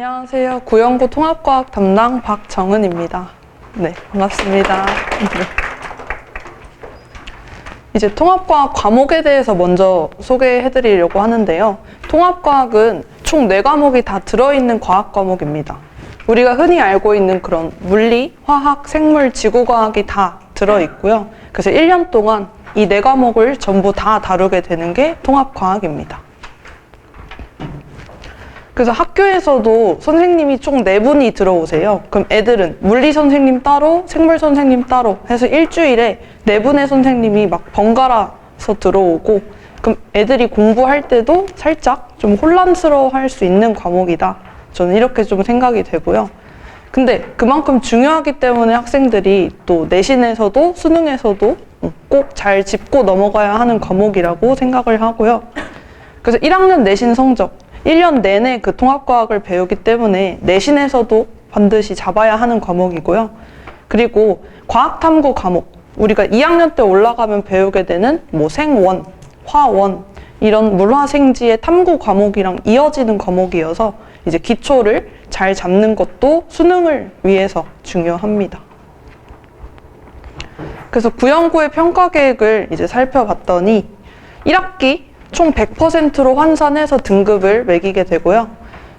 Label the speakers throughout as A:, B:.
A: 안녕하세요. 구연고 통합과학 담당 박정은입니다. 네, 반갑습니다. 이제 통합과학 과목에 대해서 먼저 소개해드리려고 하는데요. 통합과학은 총 4과목이 다 들어있는 과학 과목입니다. 우리가 흔히 알고 있는 그런 물리, 화학, 생물, 지구과학이 다 들어있고요. 그래서 1년 동안 이 4과목을 전부 다 다루게 되는 게 통합과학입니다. 그래서 학교에서도 선생님이 총 4분이 들어오세요. 그럼 애들은 물리 선생님 따로, 생물 선생님 따로 해서 일주일에 4분의 선생님이 막 번갈아서 들어오고, 그럼 애들이 공부할 때도 살짝 좀 혼란스러워 할 수 있는 과목이다. 저는 이렇게 좀 생각이 되고요. 근데 그만큼 중요하기 때문에 학생들이 또 내신에서도 수능에서도 꼭 잘 짚고 넘어가야 하는 과목이라고 생각을 하고요. 그래서 1학년 내신 성적, 1년 내내 그 통합과학을 배우기 때문에 내신에서도 반드시 잡아야 하는 과목이고요. 그리고 과학탐구 과목, 우리가 2학년 때 올라가면 배우게 되는 뭐 생원, 화원, 이런 물화생지의 탐구 과목이랑 이어지는 과목이어서 이제 기초를 잘 잡는 것도 수능을 위해서 중요합니다. 그래서 구연고의 평가 계획을 이제 살펴봤더니 1학기 총 100%로 환산해서 등급을 매기게 되고요.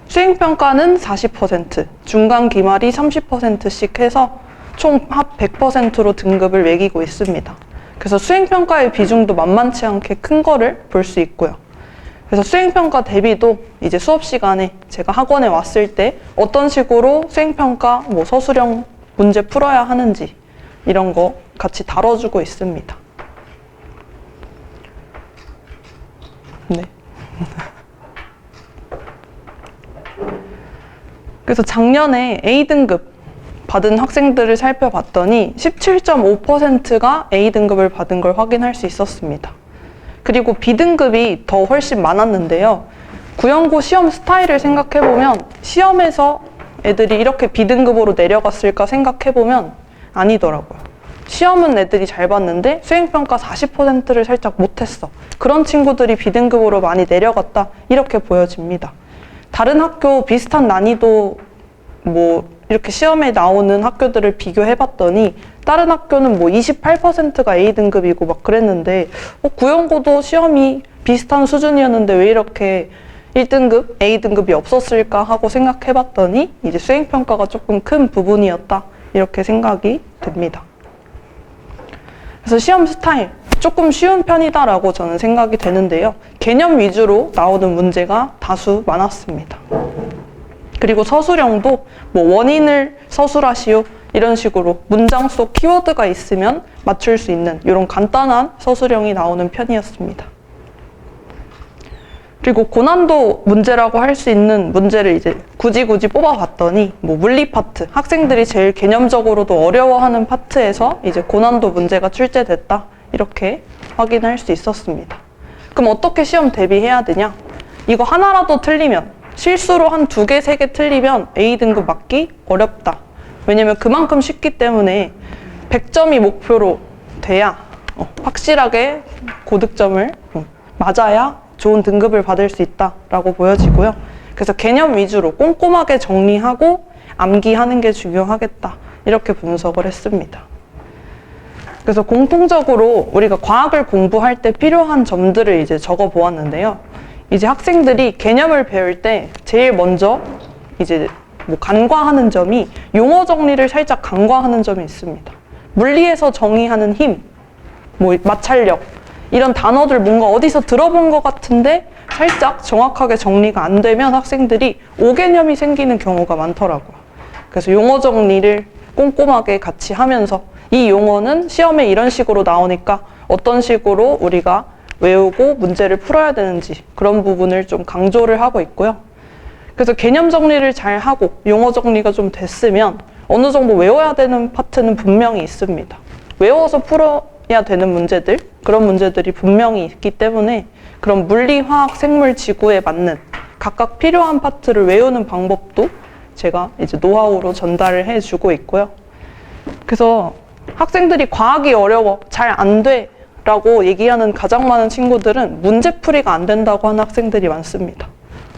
A: 수행평가는 40%, 중간 기말이 30%씩 해서 총 합 100%로 등급을 매기고 있습니다. 그래서 수행평가의 비중도 만만치 않게 큰 거를 볼 수 있고요. 그래서 수행평가 대비도 이제 수업 시간에 제가 학원에 왔을 때 어떤 식으로 수행평가, 뭐 서술형 문제 풀어야 하는지 이런 거 같이 다뤄주고 있습니다. 네. 그래서 작년에 A등급 받은 학생들을 살펴봤더니 17.5%가 A등급을 받은 걸 확인할 수 있었습니다. 그리고 B등급이 더 훨씬 많았는데요. 구연고 시험 스타일을 생각해보면 시험에서 애들이 이렇게 B등급으로 내려갔을까 생각해보면 아니더라고요. 시험은 애들이 잘 봤는데 수행평가 40%를 살짝 못했어. 그런 친구들이 B등급으로 많이 내려갔다. 이렇게 보여집니다. 다른 학교 비슷한 난이도 뭐 이렇게 시험에 나오는 학교들을 비교해봤더니 다른 학교는 뭐 28%가 A등급이고 막 그랬는데 구연고도 시험이 비슷한 수준이었는데 왜 이렇게 1등급, A등급이 없었을까 하고 생각해봤더니 이제 수행평가가 조금 큰 부분이었다. 이렇게 생각이 됩니다. 그래서 시험 스타일 조금 쉬운 편이다라고 저는 생각이 되는데요. 개념 위주로 나오는 문제가 다수 많았습니다. 그리고 서술형도 뭐 원인을 서술하시오 이런 식으로 문장 속 키워드가 있으면 맞출 수 있는 이런 간단한 서술형이 나오는 편이었습니다. 그리고 고난도 문제라고 할 수 있는 문제를 이제 굳이 뽑아봤더니 뭐 물리 파트, 학생들이 제일 개념적으로도 어려워하는 파트에서 이제 고난도 문제가 출제됐다 이렇게 확인할 수 있었습니다. 그럼 어떻게 시험 대비해야 되냐? 이거 하나라도 틀리면 실수로 한 2개, 3개 틀리면 A등급 맞기 어렵다. 왜냐면 그만큼 쉽기 때문에 100점이 목표로 돼야 확실하게 고득점을 맞아야 좋은 등급을 받을 수 있다라고 보여지고요. 그래서 개념 위주로 꼼꼼하게 정리하고 암기하는 게 중요하겠다. 이렇게 분석을 했습니다. 그래서 공통적으로 우리가 과학을 공부할 때 필요한 점들을 이제 적어 보았는데요. 이제 학생들이 개념을 배울 때 제일 먼저 이제 뭐 간과하는 점이 용어 정리를 살짝 간과하는 점이 있습니다. 물리에서 정의하는 힘, 뭐 마찰력 이런 단어들 뭔가 어디서 들어본 것 같은데 살짝 정확하게 정리가 안 되면 학생들이 오개념이 생기는 경우가 많더라고요. 그래서 용어 정리를 꼼꼼하게 같이 하면서 이 용어는 시험에 이런 식으로 나오니까 어떤 식으로 우리가 외우고 문제를 풀어야 되는지 그런 부분을 좀 강조를 하고 있고요. 그래서 개념 정리를 잘 하고 용어 정리가 좀 됐으면 어느 정도 외워야 되는 파트는 분명히 있습니다. 외워서 풀어야 되는 문제들, 그런 문제들이 분명히 있기 때문에 그런 물리, 화학, 생물, 지구에 맞는 각각 필요한 파트를 외우는 방법도 제가 이제 노하우로 전달을 해주고 있고요. 그래서 학생들이 과학이 어려워, 잘 안 돼 라고 얘기하는 가장 많은 친구들은 문제풀이가 안 된다고 하는 학생들이 많습니다.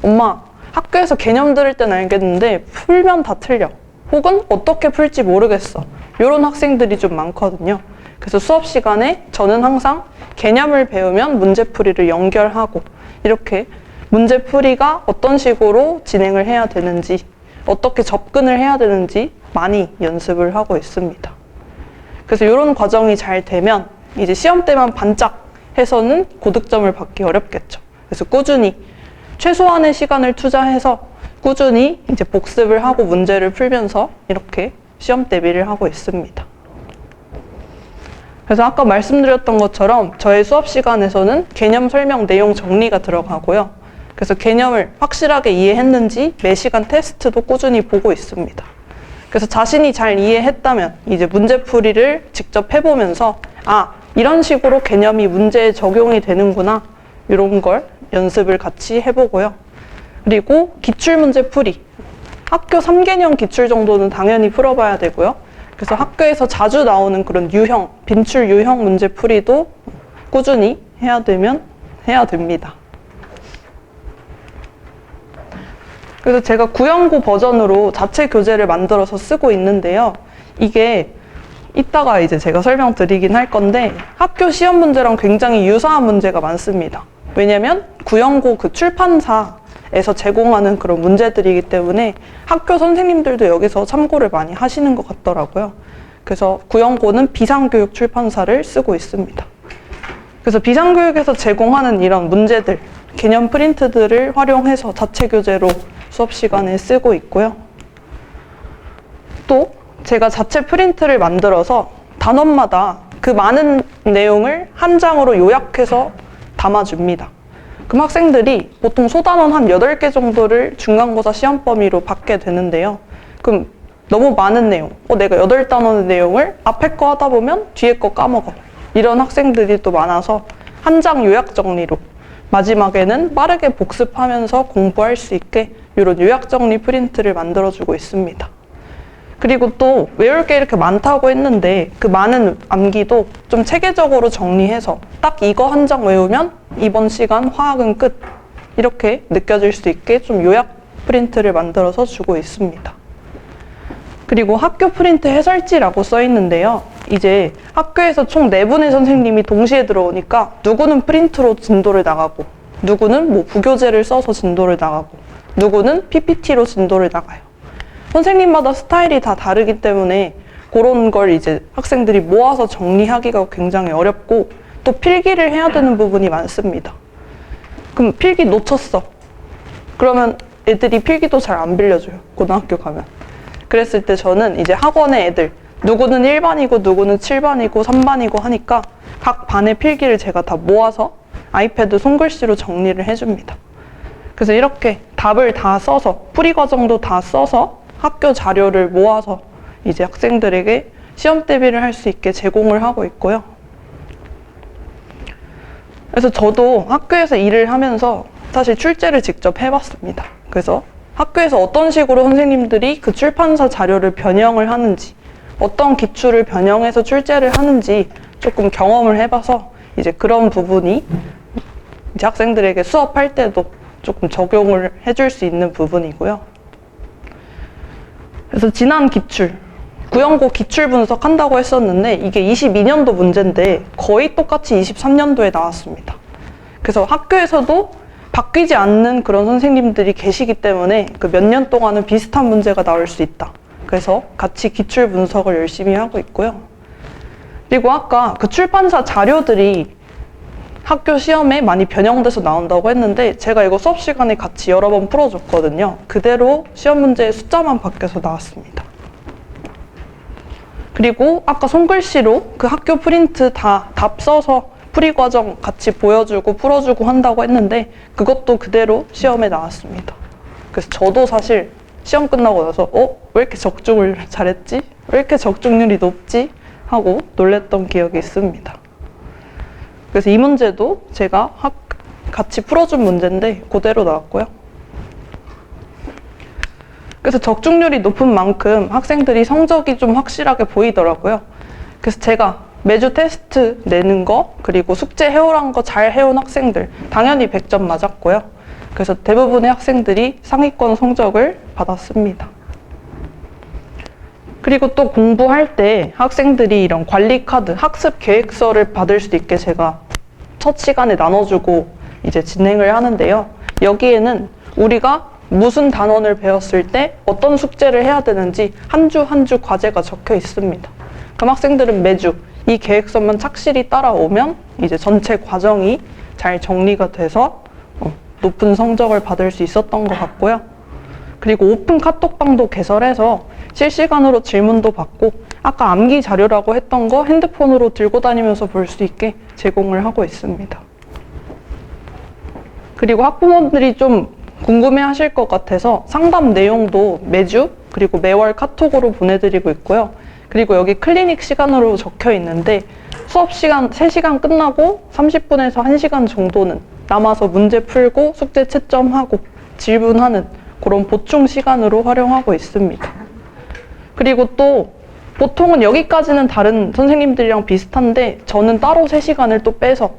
A: 엄마, 학교에서 개념 들을 땐 알겠는데 풀면 다 틀려. 혹은 어떻게 풀지 모르겠어. 이런 학생들이 좀 많거든요. 그래서 수업 시간에 저는 항상 개념을 배우면 문제풀이를 연결하고 이렇게 문제풀이가 어떤 식으로 진행을 해야 되는지 어떻게 접근을 해야 되는지 많이 연습을 하고 있습니다. 그래서 이런 과정이 잘 되면 이제 시험 때만 반짝 해서는 고득점을 받기 어렵겠죠. 그래서 꾸준히 최소한의 시간을 투자해서 꾸준히 이제 복습을 하고 문제를 풀면서 이렇게 시험 대비를 하고 있습니다. 그래서 아까 말씀드렸던 것처럼 저의 수업 시간에서는 개념 설명 내용 정리가 들어가고요. 그래서 개념을 확실하게 이해했는지 매 시간 테스트도 꾸준히 보고 있습니다. 그래서 자신이 잘 이해했다면 이제 문제풀이를 직접 해보면서 이런 식으로 개념이 문제에 적용이 되는구나 이런 걸 연습을 같이 해보고요. 그리고 기출문제 풀이 학교 3개년 기출 정도는 당연히 풀어봐야 되고요. 그래서 학교에서 자주 나오는 그런 유형, 빈출 유형 문제 풀이도 꾸준히 해야 됩니다. 그래서 제가 구연고 버전으로 자체 교재를 만들어서 쓰고 있는데요. 이게 이따가 이제 제가 설명드리긴 할 건데 학교 시험 문제랑 굉장히 유사한 문제가 많습니다. 왜냐면 구연고 그 출판사에서 제공하는 그런 문제들이기 때문에 학교 선생님들도 여기서 참고를 많이 하시는 것 같더라고요. 그래서 구연고는 비상교육 출판사를 쓰고 있습니다. 그래서 비상교육에서 제공하는 이런 문제들, 개념 프린트들을 활용해서 자체 교재로 수업 시간에 쓰고 있고요. 또 제가 자체 프린트를 만들어서 단원마다 그 많은 내용을 한 장으로 요약해서 담아줍니다. 그럼 학생들이 보통 소단원 한 8개 정도를 중간고사 시험 범위로 받게 되는데요. 그럼 너무 많은 내용, 내가 8단원의 내용을 앞에 거 하다 보면 뒤에 거 까먹어. 이런 학생들이 또 많아서 한 장 요약 정리로 마지막에는 빠르게 복습하면서 공부할 수 있게 이런 요약 정리 프린트를 만들어주고 있습니다. 그리고 또 외울 게 이렇게 많다고 했는데 그 많은 암기도 좀 체계적으로 정리해서 딱 이거 한 장 외우면 이번 시간 화학은 끝 이렇게 느껴질 수 있게 좀 요약 프린트를 만들어서 주고 있습니다. 그리고 학교 프린트 해설지라고 써 있는데요. 이제 학교에서 총 4분의 선생님이 동시에 들어오니까 누구는 프린트로 진도를 나가고 누구는 뭐 부교재를 써서 진도를 나가고 누구는 PPT로 진도를 나가요. 선생님마다 스타일이 다 다르기 때문에 그런 걸 이제 학생들이 모아서 정리하기가 굉장히 어렵고 또 필기를 해야 되는 부분이 많습니다. 그럼 필기 놓쳤어. 그러면 애들이 필기도 잘 안 빌려줘요. 고등학교 가면. 그랬을 때 저는 이제 학원의 애들 누구는 1반이고 누구는 7반이고 3반이고 하니까 각 반의 필기를 제가 다 모아서 아이패드 손글씨로 정리를 해줍니다. 그래서 이렇게 답을 다 써서 풀이 과정도 다 써서 학교 자료를 모아서 이제 학생들에게 시험 대비를 할 수 있게 제공을 하고 있고요. 그래서 저도 학교에서 일을 하면서 사실 출제를 직접 해봤습니다. 그래서 학교에서 어떤 식으로 선생님들이 그 출판사 자료를 변형을 하는지 어떤 기출을 변형해서 출제를 하는지 조금 경험을 해봐서 이제 그런 부분이 이제 학생들에게 수업할 때도 조금 적용을 해줄 수 있는 부분이고요. 그래서 지난 기출, 구연고 기출 분석한다고 했었는데 이게 22년도 문제인데 거의 똑같이 23년도에 나왔습니다. 그래서 학교에서도 바뀌지 않는 그런 선생님들이 계시기 때문에 그 몇 년 동안은 비슷한 문제가 나올 수 있다. 그래서 같이 기출 분석을 열심히 하고 있고요. 그리고 아까 그 출판사 자료들이 학교 시험에 많이 변형돼서 나온다고 했는데 제가 이거 수업 시간에 같이 여러 번 풀어줬거든요. 그대로 시험 문제의 숫자만 바뀌어서 나왔습니다. 그리고 아까 손글씨로 그 학교 프린트 다 답 써서 풀이 과정 같이 보여주고 풀어주고 한다고 했는데 그것도 그대로 시험에 나왔습니다. 그래서 저도 사실 시험 끝나고 나서 왜 이렇게 적중을 잘했지? 왜 이렇게 적중률이 높지? 하고 놀랬던 기억이 있습니다. 그래서 이 문제도 제가 같이 풀어준 문제인데 그대로 나왔고요. 그래서 적중률이 높은 만큼 학생들이 성적이 좀 확실하게 보이더라고요. 그래서 제가 매주 테스트 내는 거 그리고 숙제 해오란 거 잘 해온 학생들 당연히 100점 맞았고요. 그래서 대부분의 학생들이 상위권 성적을 받았습니다. 그리고 또 공부할 때 학생들이 이런 관리 카드, 학습 계획서를 받을 수 있게 제가 첫 시간에 나눠주고 이제 진행을 하는데요. 여기에는 우리가 무슨 단원을 배웠을 때 어떤 숙제를 해야 되는지 한 주 한 주 과제가 적혀 있습니다. 그럼 학생들은 매주 이 계획서만 착실히 따라오면 이제 전체 과정이 잘 정리가 돼서 높은 성적을 받을 수 있었던 것 같고요. 그리고 오픈 카톡방도 개설해서 실시간으로 질문도 받고 아까 암기 자료라고 했던 거 핸드폰으로 들고 다니면서 볼 수 있게 제공을 하고 있습니다. 그리고 학부모들이 좀 궁금해 하실 것 같아서 상담 내용도 매주 그리고 매월 카톡으로 보내드리고 있고요. 그리고 여기 클리닉 시간으로 적혀 있는데 수업 시간 3시간 끝나고 30분에서 1시간 정도는 남아서 문제 풀고 숙제 채점하고 질문하는 그런 보충 시간으로 활용하고 있습니다. 그리고 또 보통은 여기까지는 다른 선생님들이랑 비슷한데 저는 따로 3시간을 또 빼서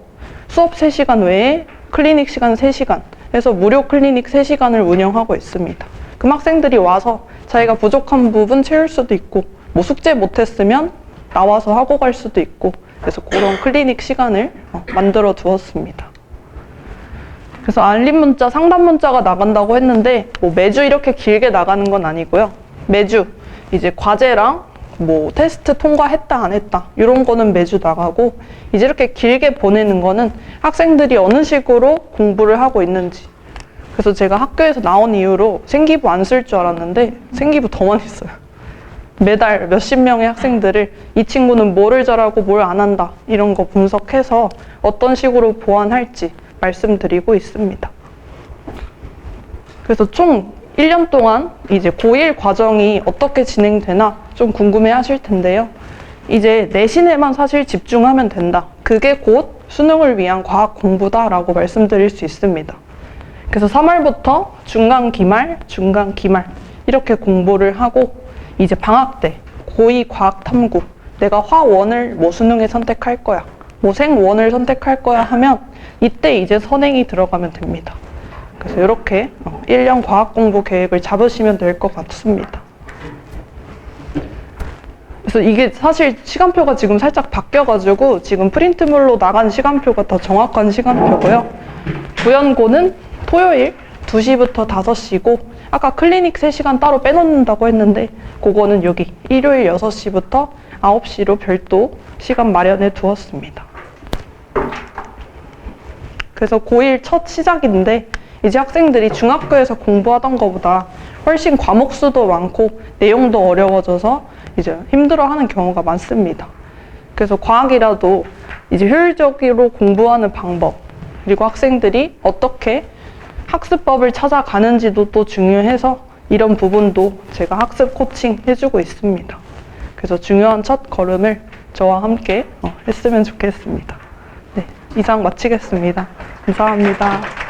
A: 수업 3시간 외에 클리닉 시간 3시간 해서 무료 클리닉 3시간을 운영하고 있습니다. 그럼 학생들이 와서 자기가 부족한 부분 채울 수도 있고 뭐 숙제 못했으면 나와서 하고 갈 수도 있고 그래서 그런 클리닉 시간을 만들어 두었습니다. 그래서 알림 문자, 상담 문자가 나간다고 했는데 뭐 매주 이렇게 길게 나가는 건 아니고요. 매주 이제 과제랑 뭐 테스트 통과했다 안 했다 이런 거는 매주 나가고 이제 이렇게 길게 보내는 거는 학생들이 어느 식으로 공부를 하고 있는지. 그래서 제가 학교에서 나온 이후로 생기부 안 쓸 줄 알았는데 생기부 더 많이 써요. 매달 몇십 명의 학생들을 이 친구는 뭐를 잘하고 뭘 안 한다 이런 거 분석해서 어떤 식으로 보완할지 말씀드리고 있습니다. 그래서 총 1년 동안 이제 고1 과정이 어떻게 진행되나 좀 궁금해 하실 텐데요. 이제 내신에만 사실 집중하면 된다. 그게 곧 수능을 위한 과학 공부다라고 말씀드릴 수 있습니다. 그래서 3월부터 중간 기말, 중간 기말 이렇게 공부를 하고 이제 방학 때 고2 과학 탐구 내가 화1을 뭐 수능에 선택할 거야. 뭐 생1을 선택할 거야 하면 이때 이제 선행이 들어가면 됩니다. 그래서 이렇게 1년 과학 공부 계획을 잡으시면 될 것 같습니다. 그래서 이게 사실 시간표가 지금 살짝 바뀌어가지고 지금 프린트물로 나간 시간표가 더 정확한 시간표고요. 구연고는 토요일 2시부터 5시고 아까 클리닉 3시간 따로 빼놓는다고 했는데 그거는 여기 일요일 6시부터 9시로 별도 시간 마련해 두었습니다. 그래서 고1 첫 시작인데 이제 학생들이 중학교에서 공부하던 것보다 훨씬 과목 수도 많고 내용도 어려워져서 이제 힘들어하는 경우가 많습니다. 그래서 과학이라도 이제 효율적으로 공부하는 방법 그리고 학생들이 어떻게 학습법을 찾아가는지도 또 중요해서 이런 부분도 제가 학습 코칭 해주고 있습니다. 그래서 중요한 첫 걸음을 저와 함께 했으면 좋겠습니다. 네, 이상 마치겠습니다. 감사합니다.